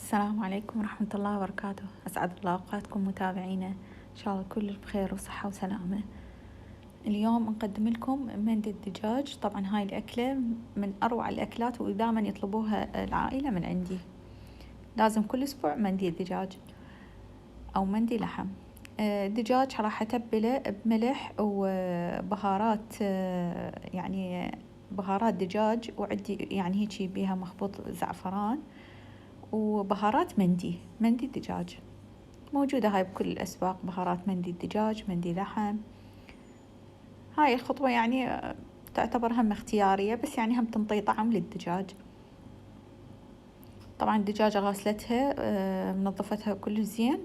السلام عليكم ورحمة الله وبركاته. أسعد الله أوقاتكم متابعينا، إن شاء الله الكل بخير وصحة وسلامة. اليوم نقدم لكم مندي الدجاج. طبعا هاي الأكلة من أروع الأكلات ودائما يطلبوها العائلة من عندي. لازم كل أسبوع مندي الدجاج أو مندي لحم. الدجاج راح أتبله بملح وبهارات، يعني بهارات دجاج، وعندي يعني هيجي بيها مخبوط زعفران وبهارات مندي الدجاج. موجودة هاي بكل الأسواق، بهارات مندي الدجاج، مندي لحم. هاي الخطوة يعني تعتبر هم اختيارية، بس يعني هم تنطي طعم للدجاج. طبعا الدجاجة غاسلتها، منظفتها كل زين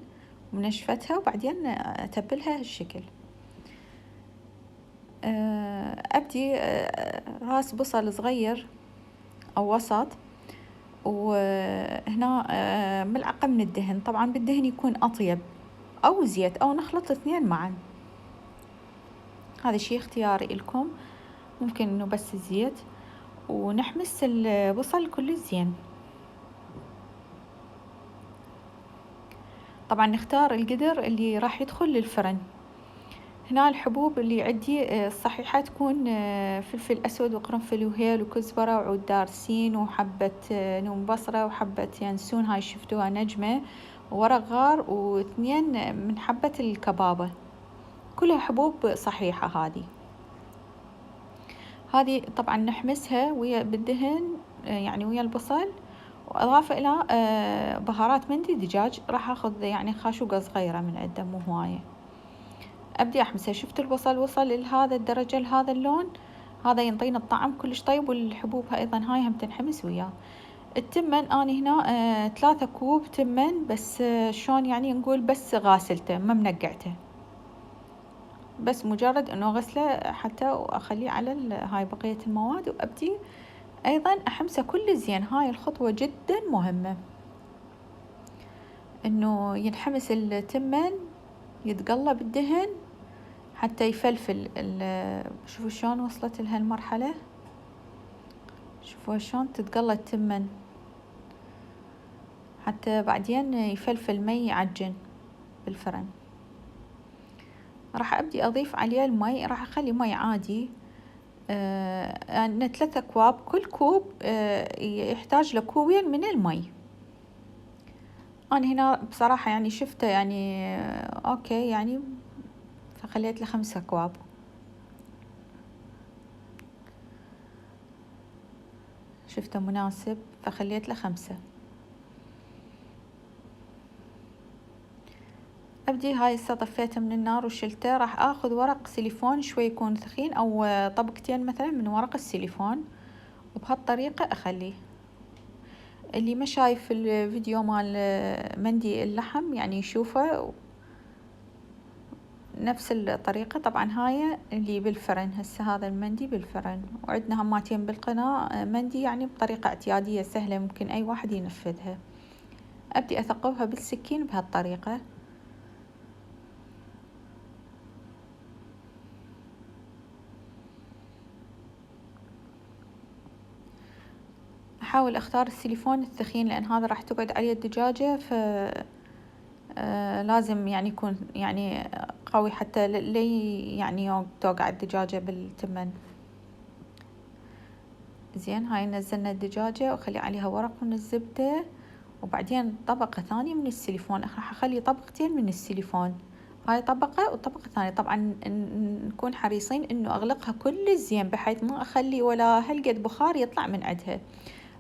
ومنشفتها، وبعدين أتبلها هالشكل. أبدي راس بصل صغير أو وسط، وهنا ملعقة من الدهن. طبعا بالدهن يكون أطيب، أو زيت، أو نخلط الاثنين معا. هذا شيء اختياري لكم، ممكن إنه بس زيت، ونحمس البصل كل زين. طبعا نختار القدر اللي راح يدخل للفرن. هنا الحبوب اللي عندي الصحيحة تكون فلفل أسود وقرنفل وهيل وكزبرة وعود دارسين وحبة نوم بصرة وحبة ينسون، هاي شفتوها نجمة، وورق غار، واثنين من حبة الكبابة. كلها حبوب صحيحة. هذه طبعا نحمسها ويا بالدهن، يعني ويا البصل، وإضافة إلى بهارات مندي دجاج. راح أخذ يعني خاشوقة صغيرة من عنده، مو هواية. أبدي أحمسها. شفت البصل وصل لهذا الدرجة، لهذا اللون، هذا ينطينا الطعم كلش طيب، والحبوب أيضا هاي هم تنحمس وياه. التمن أنا هنا 3 كوب تمن، بس شلون يعني نقول، بس غاسلته ما منقعته، بس مجرد انه غسله حتى واخليه على هاي بقية المواد. وابدي ايضا احمسه كل زين. هاي الخطوة جدا مهمة، انه ينحمس التمن، يتقلب الدهن حتى يفلفل. شوفوا شلون وصلت لهالمرحلة، شوفوا شلون تتقلى التمن، حتى بعدين يفلفل مي يعجن بالفرن. راح ابدي اضيف عليه المي، راح اخلي مي عادي، يعني 3 أكواب. كل كوب يحتاج لكوبين من المي. أنا هنا بصراحة يعني شفته يعني أوكي يعني، فخليت له 5 أكواب. شفته مناسب فخليت له 5. أبدي هاي طفيته من النار وشلته. راح أخذ ورق سيليفون شوي يكون ثخين، أو طبقتين مثلا من ورق السيليفون، وبهالطريقة أخليه. اللي ما شايف الفيديو مال مندي اللحم يعني يشوفه نفس الطريقة. طبعا هاي اللي بالفرن، هسه هذا المندي بالفرن، وعندنا هماتين بالقناة مندي يعني بطريقة اعتيادية سهلة، ممكن أي واحد ينفذها. أبدي أثقبها بالسكين بهالطريقة. أحاول أختار السيليفون الثخين، لأن هذا راح تقعد عليه الدجاجة، ف لازم يعني يكون يعني قوي حتى لي يعني توقع الدجاجة بالتمن. زين، هاي نزلنا الدجاجة وخلي عليها ورق من الزبدة، وبعدين طبقة ثانية من السيليفون. راح أخلي طبقتين من السيليفون، هاي طبقة وطبقة ثانية. طبعا نكون حريصين إنه أغلقها كل زين، بحيث ما أخلي ولا هلقد بخار يطلع من عندها.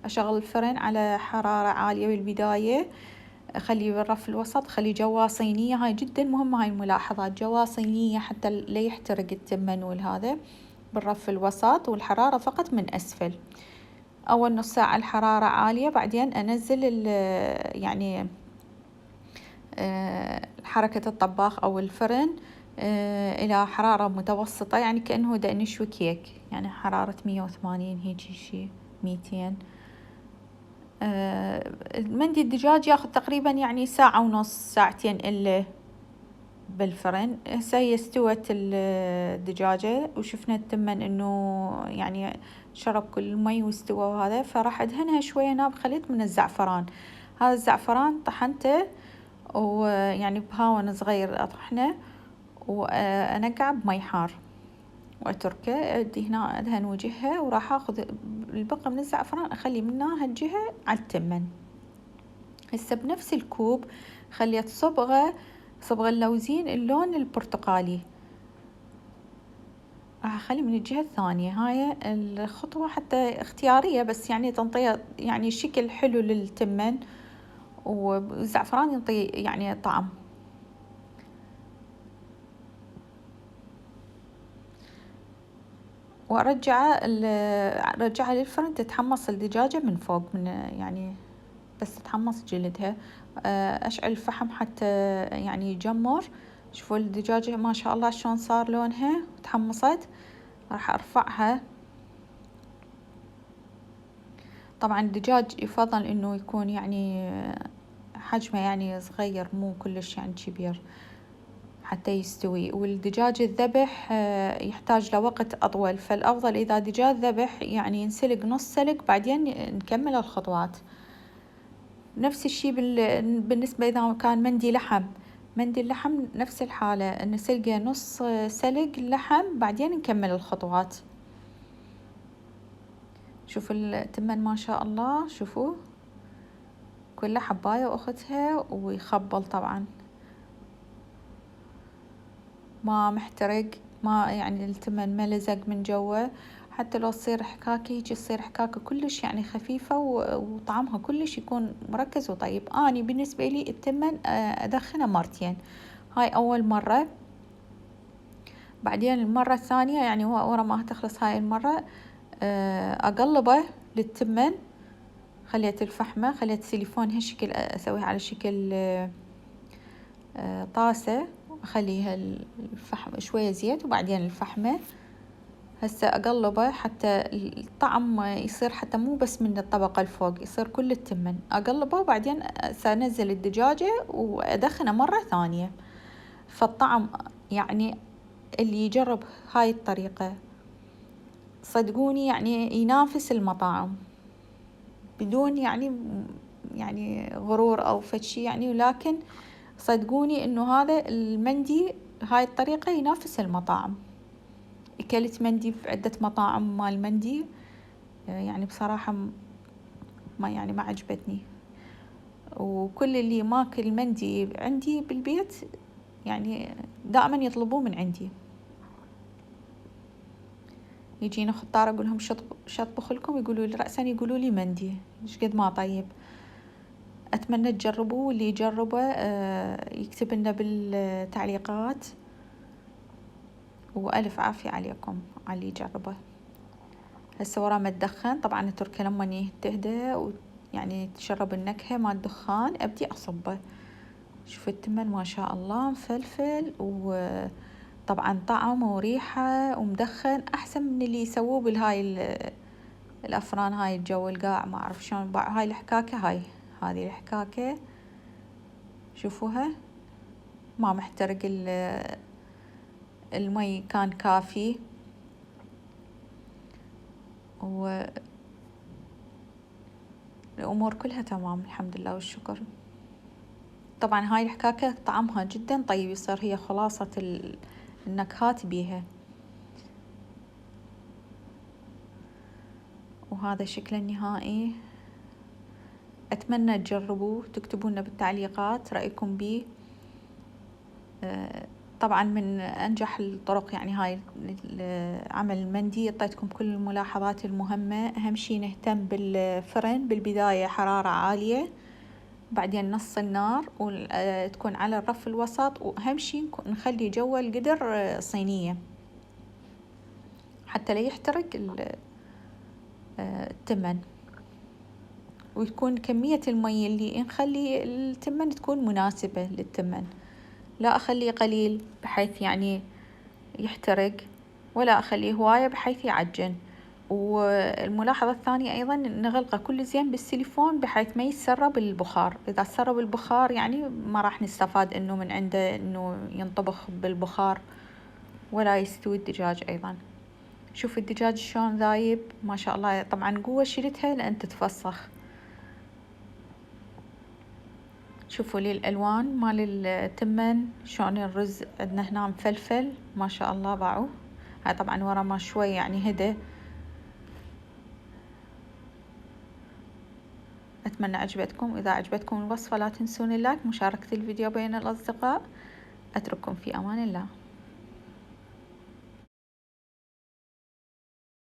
أشغل الفرن على حرارة عالية بالبداية، أخلي بالرف الوسط، خلي جوا صينية. هاي جدا مهمة، هاي الملاحظات، جوا صينية حتى لا يحترق التمن والهذا. بالرف الوسط، والحرارة فقط من أسفل. أول نص ساعة الحرارة عالية، بعدين أنزل يعني حركة الطباخ أو الفرن إلى حرارة متوسطة، يعني كأنه دا نشوي كيك، يعني حرارة 180 هيجي شي 200. المندي الدجاج ياخذ تقريبا يعني 1.5 ساعتين إلا بالفرن. هسه هي استوت الدجاجة، وشفنا التمن إنه يعني شرب كل المي واستوى وهذا. فراح أدهنها شوية ناب خليط من الزعفران. هذا الزعفران طحنته ويعني بهاون صغير أطحنه وأنقعه بمي حار وأتركه. أدي هنا أدهن وجهها وراح أخذ البقى من الزعفران أخلي منها هالجهة على التمن. هسه بنفس الكوب خليت صبغة اللوزين اللون البرتقالي، راح أخلي من الجهة الثانية. هاي الخطوة حتى اختيارية بس يعني تنطيها يعني شكل حلو للتمن، والزعفران ينطي يعني طعم. وأرجعه للفرن تتحمص الدجاجة من فوق، من يعني بس تتحمص جلدها. أشعل الفحم حتى يعني يجمر. شوفوا الدجاجة ما شاء الله شلون صار لونها وتحمصت. راح أرفعها. طبعا الدجاج يفضل إنه يكون يعني حجمه يعني صغير، مو كلش يعني كبير حتى يستوي. والدجاج الذبح يحتاج لوقت أطول، فالأفضل إذا دجاج ذبح يعني ينسلق نص سلق بعدين نكمل الخطوات. نفس الشي بالنسبة إذا كان مندي اللحم نفس الحالة، نسلقه نص سلق اللحم بعدين نكمل الخطوات. شوفوا التمن ما شاء الله، شوفوا كل حباية وأختها ويخبل طبعا ما محترق، ما يعني التمن ما لزق من جوا. حتى لو تصير حكاكة هيجي تصير حكاكة كلش يعني خفيفة وطعمها كلش يكون مركز وطيب. أنا بالنسبة لي التمن أدخنه مرتين، هاي أول مرة، بعدين المرة الثانية يعني ورا ما تخلص هاي المرة أقلبه للتمن. خليت الفحمة، خليت سيليفون هالشكل أسويها على شكل طاسة، أخليها الفحم شوية زيت وبعدين الفحمة. هسه أقلبه حتى الطعم يصير حتى مو بس من الطبقة الفوق، يصير كل التمن. أقلبه وبعدين سأنزل الدجاجة وأدخنه مرة ثانية. فالطعم يعني اللي يجرب هاي الطريقة صدقوني يعني ينافس المطاعم بدون يعني غرور أو فشي يعني، ولكن صدقوني إنه هذا المندي هاي الطريقة ينافس المطاعم. أكلت مندي في عدة مطاعم مال مندي يعني بصراحة ما عجبتني. وكل اللي ماكل مندي عندي بالبيت يعني دائما يطلبوه من عندي. يجينا خطار أقول لهم شو أطبخ لكم، يقولوا لي رأسا يقولوا لي مندي، إيش قد ما طيب. أتمنى تجربوه، واللي يجربه يكتب لنا بالتعليقات. وألف عافية عليكم على اللي يجربه. هسه ورا ما تدخن طبعا نتركه لما تهدى ويعني تشرب النكهة مال الدخان أبدي أصبه. شوفوا التمن ما شاء الله مفلفل، وطبعا طعم وريحة ومدخن أحسن من اللي يسووه بالهاي الأفران هاي الجو القاع ما أعرف شلون. هاي الحكاكة هذه الحكاكة شوفوها ما محترق، المي كان كافي والأمور كلها تمام الحمد لله والشكر. طبعا هاي الحكاكة طعمها جدا طيب، يصير هي خلاصة النكهات بيها. وهذا شكله النهائي. أتمنى تجربوه، تكتبوا لنا بالتعليقات رأيكم بيه. طبعا من أنجح الطرق يعني هاي عمل المندي. أعطيتكم كل الملاحظات المهمة. أهم شي نهتم بالفرن بالبداية حرارة عالية، بعدين نص النار وتكون على الرف الوسط، وأهم شي نخلي جوا القدر صينية حتى لا يحترق التمن. وتكون كمية المي اللي نخلي التمن تكون مناسبة للتمن، لا أخليه قليل بحيث يعني يحترق، ولا أخليه هواية بحيث يعجن. والملاحظة الثانية أيضا نغلقه كل زين بالسيليفون بحيث ما يتسرب البخار. إذا تسرب البخار يعني ما راح نستفاد إنه من عنده إنه ينطبخ بالبخار ولا يستوي الدجاج أيضا. شوف الدجاج شلون ذايب ما شاء الله. طبعا قوة شيلتها لأن تتفسخ. شوفوا لي الألوان مال التمن شلون الرز عندنا هنا مفلفل ما شاء الله باعوا. هاي طبعا ورا ما شوي يعني هدى. أتمنى عجبتكم. إذا عجبتكم الوصفة لا تنسون اللايك، مشاركة الفيديو بين الأصدقاء. أترككم في أمان الله.